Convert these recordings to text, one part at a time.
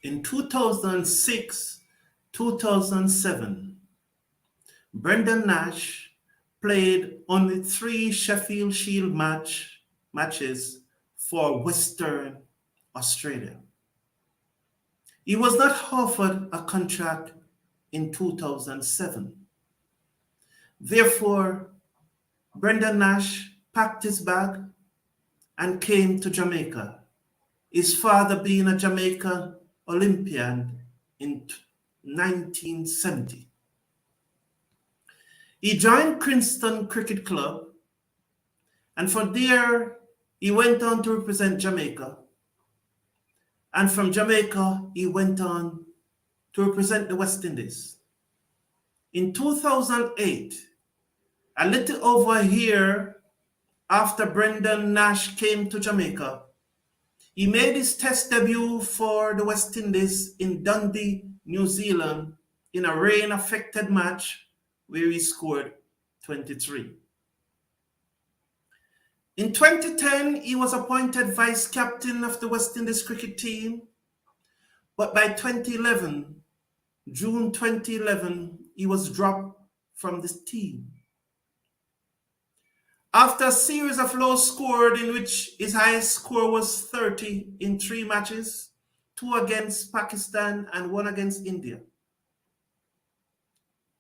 In 2006, 2007, Brendan Nash played only three Sheffield Shield matches for Western Australia. He was not offered a contract in 2007. Therefore, Brendan Nash packed his bag and came to Jamaica, his father being a Jamaican Olympian in 1970. He joined Kingston Cricket Club, and from there he went on to represent Jamaica. And from Jamaica, he went on to represent the West Indies. In 2008, a little over a year after Brendan Nash came to Jamaica, he made his test debut for the West Indies in Dundee, New Zealand, in a rain-affected match where he scored 23. In 2010, he was appointed vice captain of the West Indies cricket team, but by June 2011, he was dropped from this team. After a series of lows scored in which his highest score was 30 in 3 matches, 2 against Pakistan and 1 against India.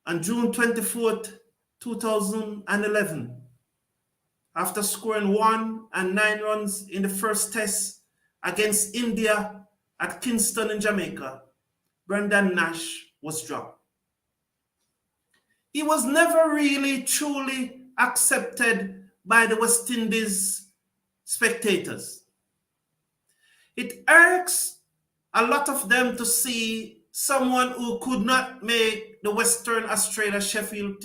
On June 24th, 2011, after scoring 1 and 9 runs in the first test against India at Kingston in Jamaica, Brendan Nash was dropped. He was never really truly accepted by the West Indies spectators. It irks a lot of them to see someone who could not make the Western Australia Sheffield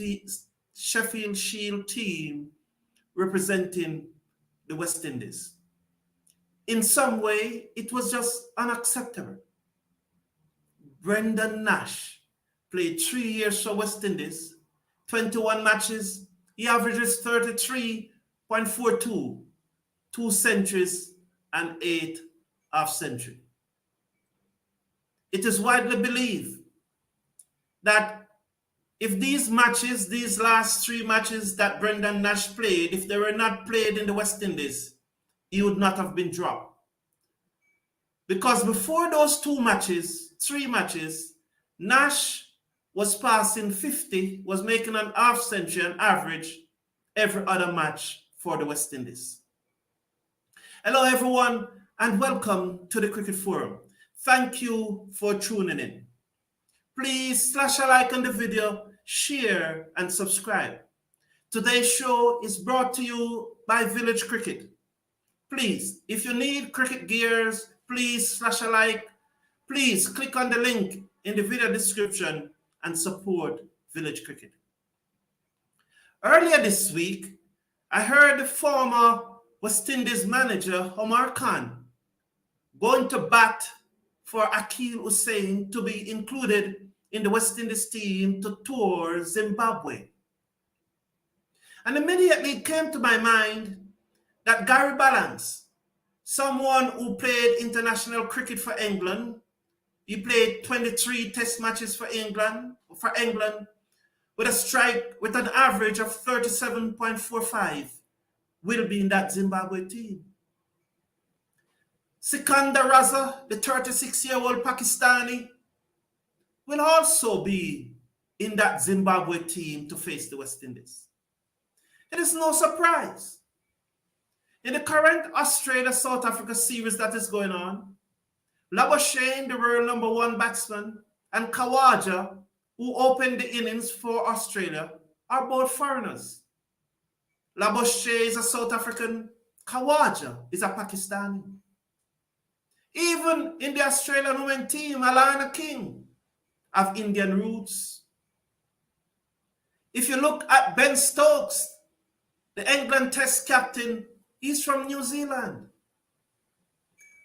Shield team representing the West Indies. In some way, it was just unacceptable. Brendan Nash played 3 years for West Indies, 21 matches. He averages 33.42, 2 centuries and 8 half-century. It is widely believed that if these last 3 matches that Brendan Nash played, if they were not played in the West Indies, he would not have been dropped. Because before those 3 matches, Nash was passing 50, was making an half-century on average every other match for the West Indies. Hello, everyone, and welcome to the Cricket Forum. Thank you for tuning in. Please slash a like on the video, share, and subscribe. Today's show is brought to you by Village Cricket. Please, if you need cricket gears, please slash a like. Please click on the link in the video description and support Village Cricket. Earlier this week, I heard the former West Indies manager Omar Khan going to bat for Akeal Hussain to be included in the West Indies team to tour Zimbabwe. And immediately it came to my mind that Gary Ballance, someone who played international cricket for England, he played 23 test matches for England with a strike with an average of 37.45, will be in that Zimbabwe team. Sikandar Raza, the 36-year-old Pakistani, will also be in that Zimbabwe team to face the West Indies. It is no surprise. In the current Australia-South Africa series that is going on, Labuschagne, the world number 1 batsman, and Khawaja, who opened the innings for Australia, are both foreigners. Labuschagne is a South African, Khawaja is a Pakistani. Even in the Australian women team, Alana King have Indian roots. If you look at Ben Stokes, the England Test captain, he's from New Zealand.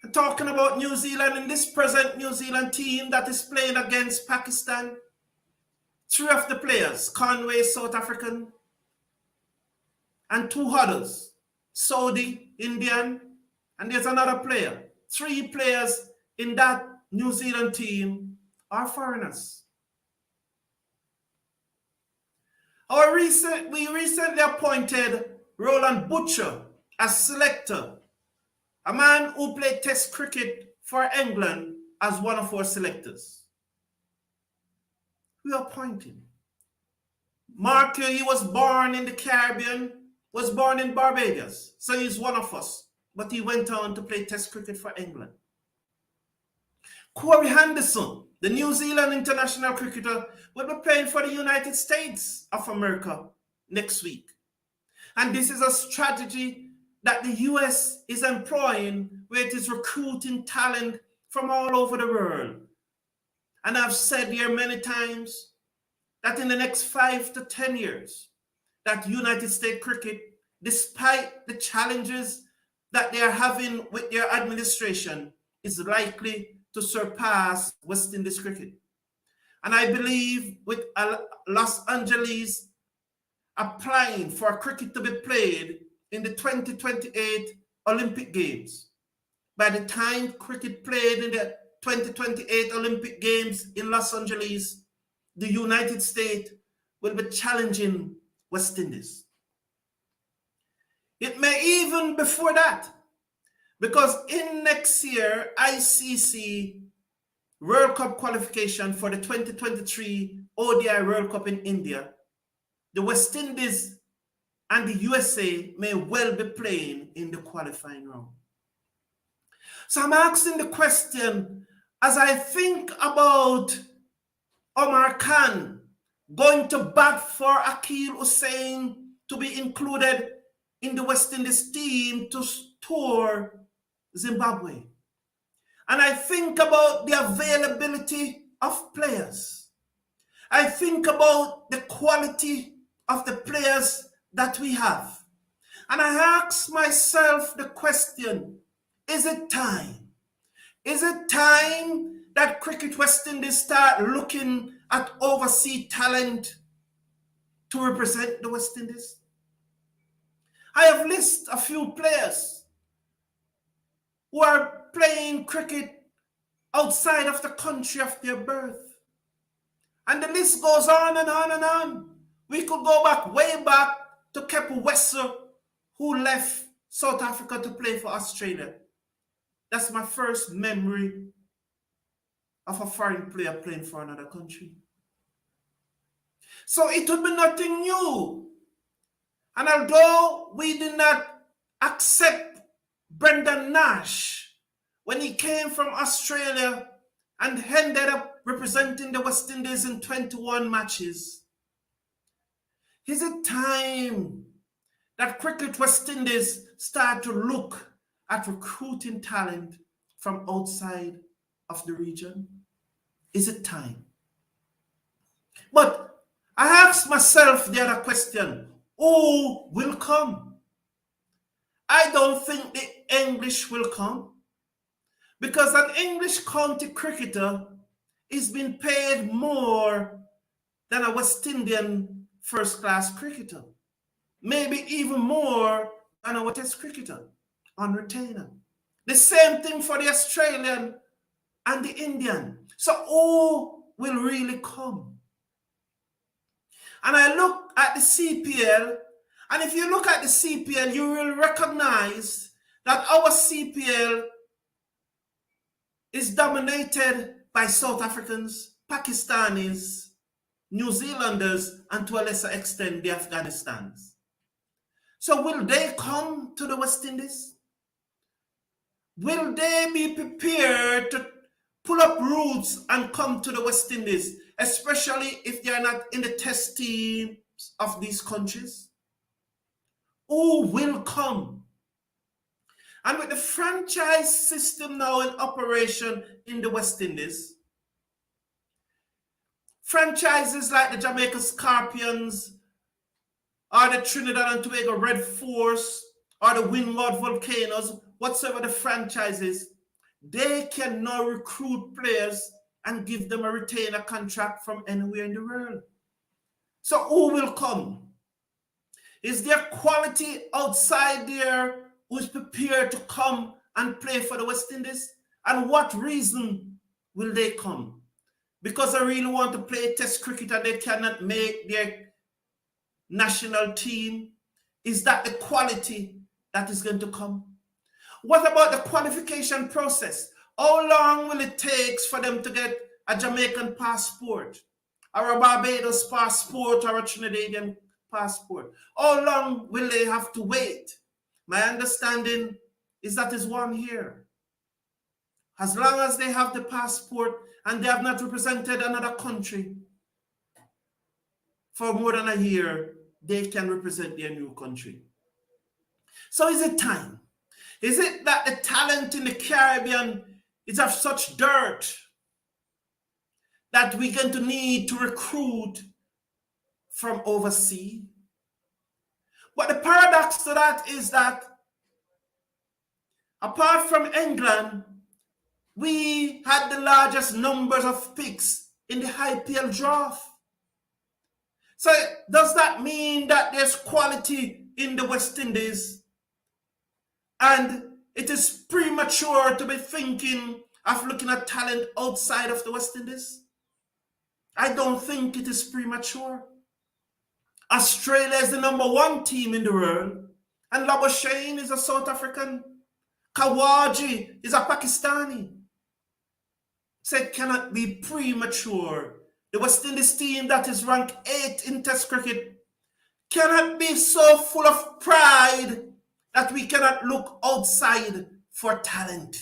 And talking about New Zealand, in this present New Zealand team that is playing against Pakistan, 3 of the players, Conway, South African, and 2 others, Saudi, Indian, and there's another player. 3 players in that New Zealand team are foreigners. We recently appointed Roland Butcher as selector, a man who played Test cricket for England, as one of our selectors. We appoint him. Mark, he was born in the Caribbean, was born in Barbados, so he's one of us. But he went on to play Test cricket for England. Corey Henderson, the New Zealand international cricketer, will be playing for the United States of America next week. And this is a strategy that the US is employing, where it is recruiting talent from all over the world. And I've said here many times that in the next 5 to 10 years, that United States cricket, despite the challenges that they are having with their administration, is likely to surpass West Indies cricket. And I believe with Los Angeles applying for cricket to be played in the 2028 Olympic Games, by the time cricket played in the 2028 Olympic Games in Los Angeles, the United States will be challenging West Indies. It may even before that, because in next year, ICC World Cup qualification for the 2023 ODI World Cup in India, the West Indies and the USA may well be playing in the qualifying round. So I'm asking the question, as I think about Omar Khan going to bat for Akeem Hussain to be included in the West Indies team to tour Zimbabwe. And I think about the availability of players. I think about the quality of the players that we have. And I ask myself the question, is it time? Is it time that Cricket West Indies start looking at overseas talent to represent the West Indies? I have listed a few players who are playing cricket outside of the country of their birth. And the list goes on and on and on. We could go back, way back to Kepu Wessel, who left South Africa to play for Australia. That's my first memory of a foreign player playing for another country. So it would be nothing new. And although we did not accept Brendan Nash when he came from Australia and ended up representing the West Indies in 21 matches, is it time that Cricket West Indies start to look at recruiting talent from outside of the region? Is it time? But I ask myself the other question, who will come? I don't think the English will come, because an English county cricketer is being paid more than a West Indian first-class cricketer, maybe even more than a Test cricketer on retainer. The same thing for the Australian and the Indian. So who will really come? And I look at the CPL, and if you look at the CPL, you will recognize that our CPL is dominated by South Africans, Pakistanis, New Zealanders, and to a lesser extent, the Afghanistans. So will they come to the West Indies? Will they be prepared to pull up roots and come to the West Indies, especially if they are not in the test teams of these countries? Who will come? And with the franchise system now in operation in the West Indies, franchises like the Jamaica Scorpions, or the Trinidad and Tobago Red Force, or the Windward Volcanoes, whatsoever the franchises, they can now recruit players and give them a retainer contract from anywhere in the world. So who will come? Is there quality outside there who is prepared to come and play for the West Indies? And what reason will they come? Because they really want to play test cricket and they cannot make their national team? Is that the quality that is going to come? What about the qualification process? How long will it take for them to get a Jamaican passport, or a Barbados passport, or a Trinidadian passport? How long will they have to wait? My understanding is that is 1 year. As long as they have the passport and they have not represented another country for more than a year, they can represent their new country. So is it time? Is it that the talent in the Caribbean is of such dirt that we're going to need to recruit from overseas? But the paradox to that is that apart from England, we had the largest numbers of picks in the IPL draft. So does that mean that there's quality in the West Indies? And it is premature to be thinking of looking at talent outside of the West Indies? I don't think it is premature. Australia is the #1 team in the world, and Labuschagne is a South African. Kawaji is a Pakistani. So it cannot be premature. The West Indies team that is ranked 8th in Test cricket cannot be so full of pride that we cannot look outside for talent.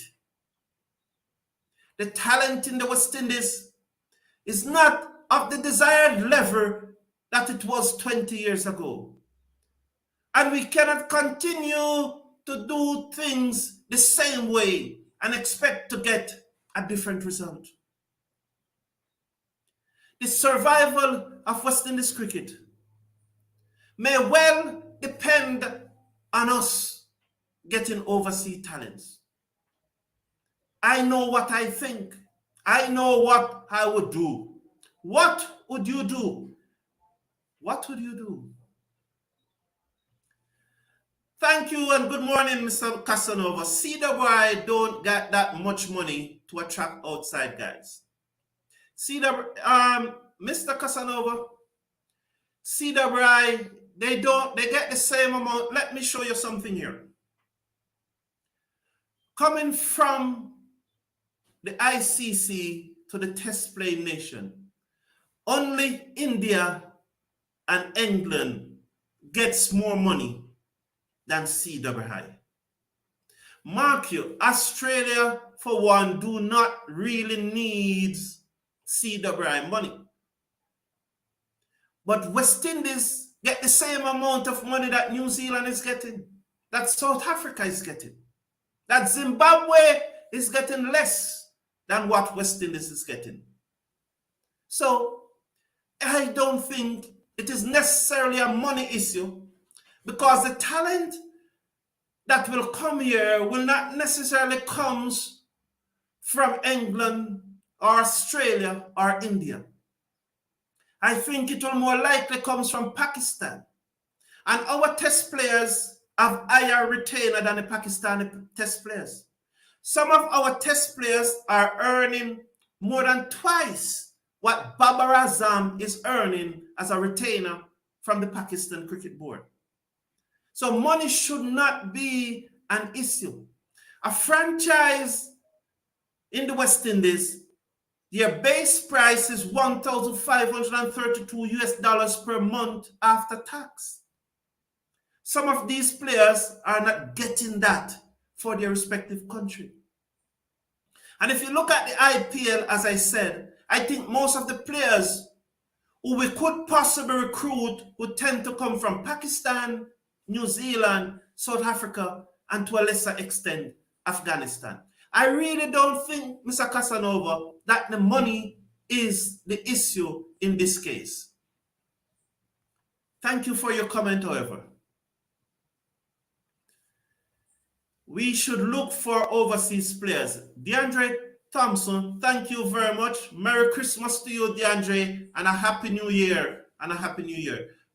The talent in the West Indies is not of the desired level that it was 20 years ago. And we cannot continue to do things the same way and expect to get a different result. The survival of West Indies cricket may well depend on us getting overseas talents. I know what I think. I know what I would do. What would you do? What would you do? Thank you and good morning, Mr. Casanova. CWI don't get that much money to attract outside guys. Mr. Casanova, CWI, they get the same amount. Let me show you something here. Coming from the ICC to the test playing nation, only India and England gets more money than CWI. Mark you, Australia, for one, do not really need CWI money. But West Indies get the same amount of money that New Zealand is getting, that South Africa is getting, that Zimbabwe is getting less than what West Indies is getting. So I don't think it is necessarily a money issue, because the talent that will come here will not necessarily come from England or Australia or India. I think it will more likely comes from Pakistan. And our test players have higher retainer than the Pakistani test players. Some of our test players are earning more than twice what Babar Azam is earning as a retainer from the Pakistan Cricket Board. So money should not be an issue. A franchise in the West Indies, their base price is $1,532 per month after tax. Some of these players are not getting that for their respective country. And if you look at the IPL, as I said, I think most of the players who we could possibly recruit would tend to come from Pakistan, New Zealand, South Africa, and to a lesser extent, Afghanistan. I really don't think, Mr. Casanova, that the money is the issue in this case. Thank you for your comment, however. We should look for overseas players. DeAndre Thompson, thank you very much. Merry Christmas to you, DeAndre, and a Happy New Year.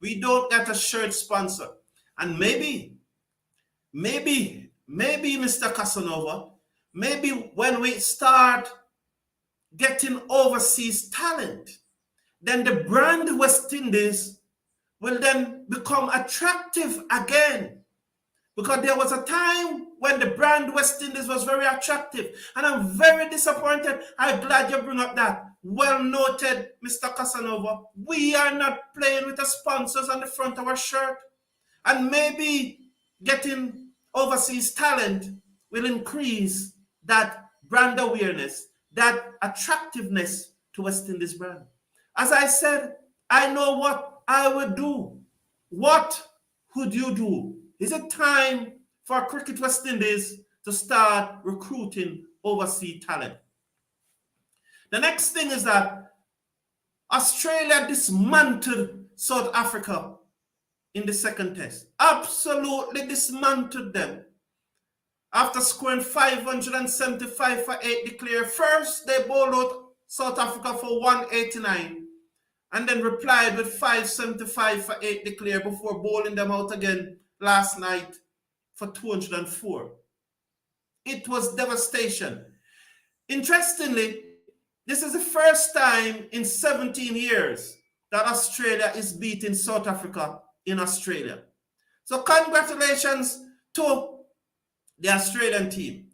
We don't get a shirt sponsor. And maybe, Mr. Casanova, maybe when we start getting overseas talent, then the brand West Indies will then become attractive again. Because there was a time when the brand West Indies was very attractive. And I'm very disappointed. I'm glad you bring up that. Well noted, Mr. Casanova. We are not playing with the sponsors on the front of our shirt. And maybe getting overseas talent will increase that brand awareness, that attractiveness to West Indies brand. As I said, I know what I would do. What would you do? Is it time for Cricket West Indies to start recruiting overseas talent? The next thing is that Australia dismantled South Africa in the second test. Absolutely dismantled them. After scoring 575 for 8 declared, first they bowled out South Africa for 189 and then replied with 575 for 8 declared before bowling them out again last night for 204. It was devastation. Interestingly, this is the first time in 17 years that Australia is beating South Africa in Australia. So congratulations to the Australian team.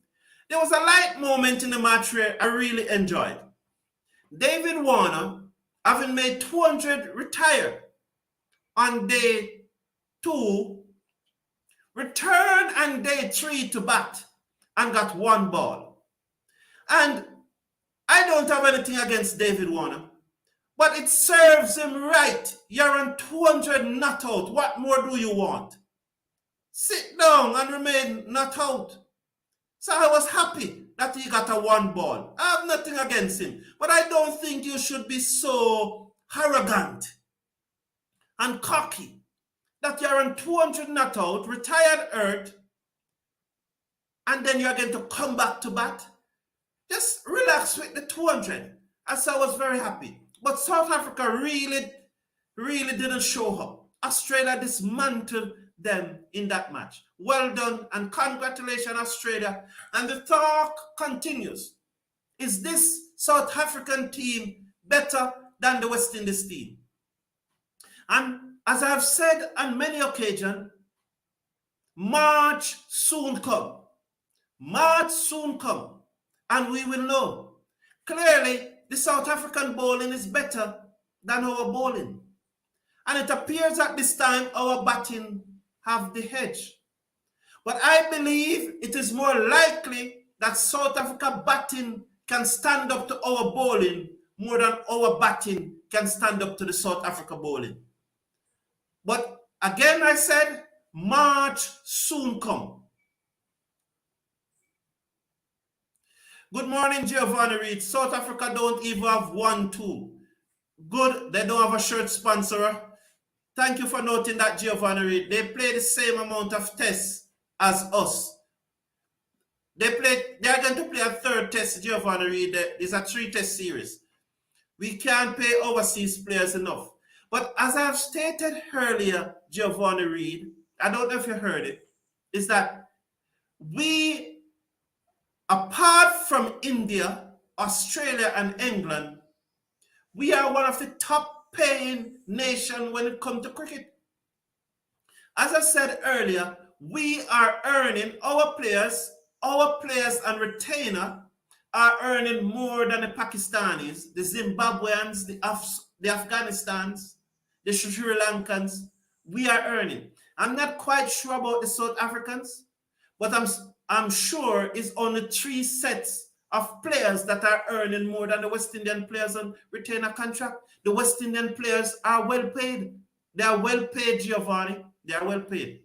There was a light moment in the match where I really enjoyed. David Warner, having made 200, retired on day 2, returned on day 3 to bat and got 1 ball. And I don't have anything against David Warner, but it serves him right. You're on 200 not out. What more do you want? Sit down and remain not out. So I was happy that he got a 1 ball. I have nothing against him, but I don't think you should be so arrogant and cocky that you're on 200 not out, retired earth, and then you're going to come back to bat. Just relax with the 200. And so I was very happy. But South Africa really didn't show up. Australia dismantled them in that match. Well done and congratulations, Australia. And the talk continues. Is this South African team better than the West Indies team? And as I've said on many occasions, March soon come. March soon come. And we will know. Clearly, the South African bowling is better than our bowling. And it appears at this time our batting have the edge. But I believe it is more likely that South Africa batting can stand up to our bowling more than our batting can stand up to the South Africa bowling. But again, I said, March soon come. Good morning, Giovanni Reid. South Africa don't even have 1-2. Good, they don't have a shirt sponsor. Thank you for noting that, Giovanni Reid. They play the same amount of tests as us. They are going to play a 3rd test, Giovanni Reid. It's a 3-test series. We can't pay overseas players enough. But as I've stated earlier, Giovanni Reid, I don't know if you heard it, is that we, apart from India, Australia, and England, we are one of the top paying nations when it comes to cricket. As I said earlier, we are earning, our players and retainer are earning more than the Pakistanis, the Zimbabweans, the Afghanistans, the Sri Lankans. We are earning. I'm not quite sure about the South Africans, but I'm sure it's only 3 sets of players that are earning more than the West Indian players on retainer contract. The West Indian players are well paid. They are well paid, Giovanni. They are well paid.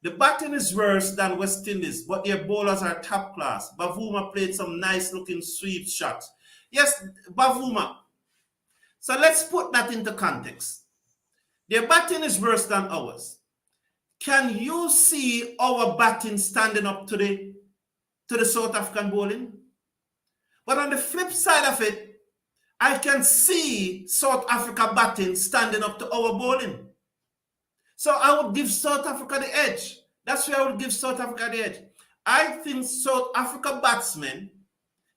The batting is worse than West Indies, but their bowlers are top class. Bavuma played some nice looking sweep shots. Yes, Bavuma. So let's put that into context. Their batting is worse than ours. Can you see our batting standing up to the South African bowling? But on the flip side of it, I can see South Africa batting standing up to our bowling. So I would give South Africa the edge. That's where I would give South Africa the edge. I think South Africa batsmen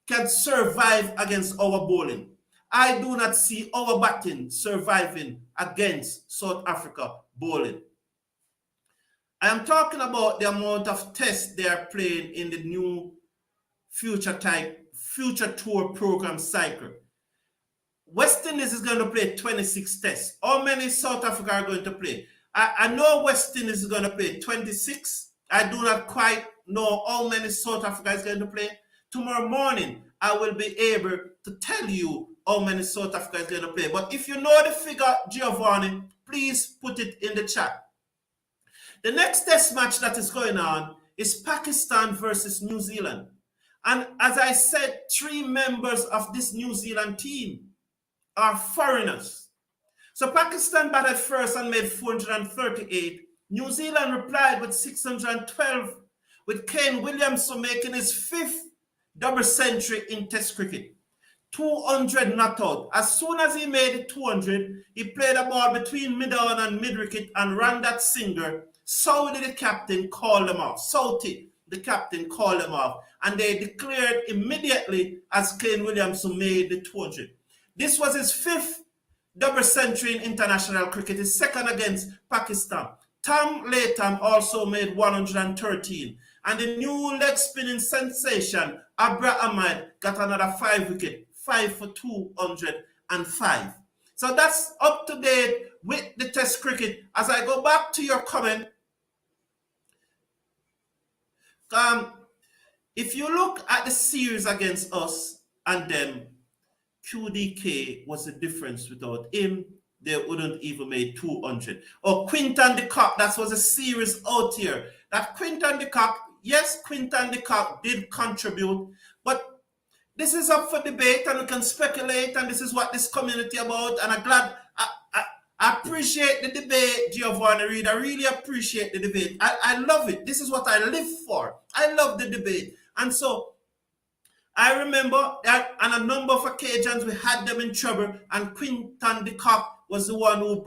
can survive against our bowling. I do not see our batting surviving against South Africa bowling. I am talking about the amount of tests they are playing in the new future tour program cycle. West Indies is going to play 26 tests. How many South Africa are going to play? I know West Indies is going to play 26. I do not quite know how many South Africa is going to play. Tomorrow morning, I will be able to tell you how many South Africa is going to play. But if you know the figure, Giovanni, please put it in the chat. The next test match that is going on is Pakistan versus New Zealand. And as I said, 3 members of this New Zealand team are foreigners. So Pakistan batted first and made 438. New Zealand replied with 612, with Kane Williamson making his 5th double century in Test cricket. 200 not out. As soon as he made it 200, he played a ball between mid-on and mid-wicket and ran that singer. Saudi, the captain, called him off. Saudi, the captain, called him off. And they declared immediately as Kane Williamson made the 200. This was his 5th double century in international cricket, his 2nd against Pakistan. Tom Latham also made 113. And the new leg spinning sensation, Abra Ahmed, got another 5 wicket, 5 for 205. So that's up to date with the Test cricket. As I go back to your comment, if you look at the series against us and them, QDK was the difference. Without him, they wouldn't even make 200. Or Quinton de Kock, that was a series out here. That Quinton de Kock, yes, Quinton de Kock did contribute, but this is up for debate and we can speculate, and this is what this community about, and I'm glad, I appreciate the debate, Giovanni Reid. I really appreciate the debate. I love it. This is what I live for. I love the debate. And so, I remember that on a number of occasions we had them in trouble, and Quinton de Kock was the one who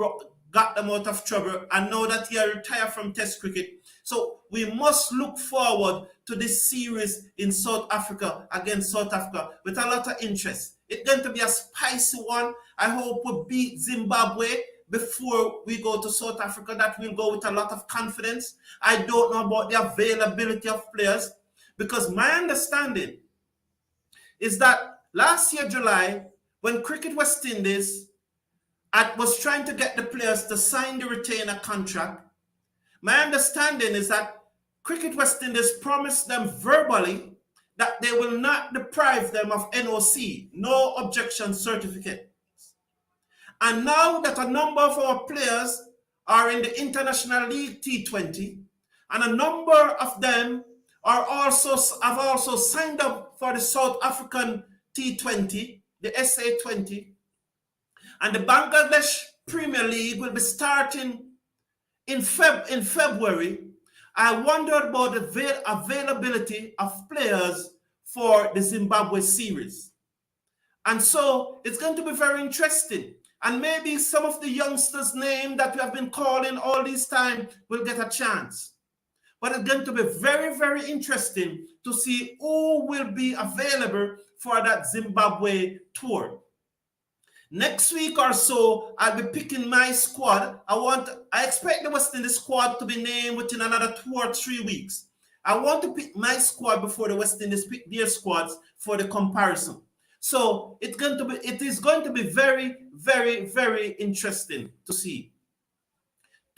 got them out of trouble, and now that he retired from Test cricket. So we must look forward to this series in South Africa against South Africa with a lot of interest. It's going to be a spicy one. I hope we beat Zimbabwe before we go to South Africa. That will go with a lot of confidence. I don't know about the availability of players, because my understanding is that last year, July, when Cricket West Indies was trying to get the players to sign the retainer contract, my understanding is that Cricket West Indies promised them verbally that they will not deprive them of NOC, no objection certificate. And now that a number of our players are in the International League T20, and a number of them have also signed up for the South African T20, the SA20, and the Bangladesh Premier League will be starting in February. I wondered about the availability of players for the Zimbabwe series. And so it's going to be very interesting. And maybe some of the youngsters' name that we have been calling all this time will get a chance. But it's going to be very, very interesting to see who will be available for that Zimbabwe tour. Next week or so, I'll be picking my squad. I expect the West Indies squad to be named within another 2 or 3 weeks. I want to pick my squad before the West Indies pick their squads for the comparison. So it is going to be very, very, very interesting to see.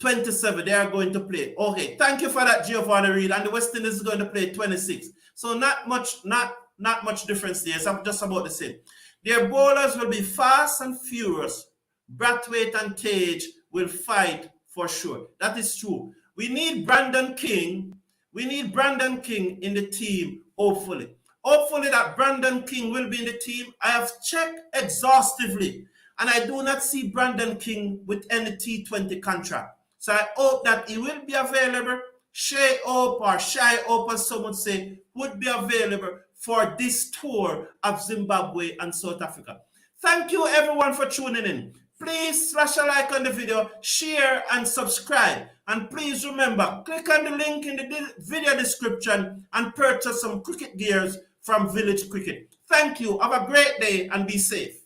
27, they are going to play. Okay, thank you for that, Giovanni Reid. And the West Indies is going to play 26. So not much difference there. It's just about the same. Their bowlers will be fast and furious. Brathwaite and Tage will fight for sure. That is true. We need Brandon King. We need Brandon King in the team, hopefully. Hopefully that Brandon King will be in the team. I have checked exhaustively, and I do not see Brandon King with any T20 contract. So I hope that he will be available. Shai Hope, as some would say, would be available for this tour of Zimbabwe and South Africa. Thank you everyone for tuning in. Please slash a like on the video, share and subscribe. And please remember, click on the link in the video description and purchase some cricket gears from Village Cricket. Thank you. Have a great day and be safe.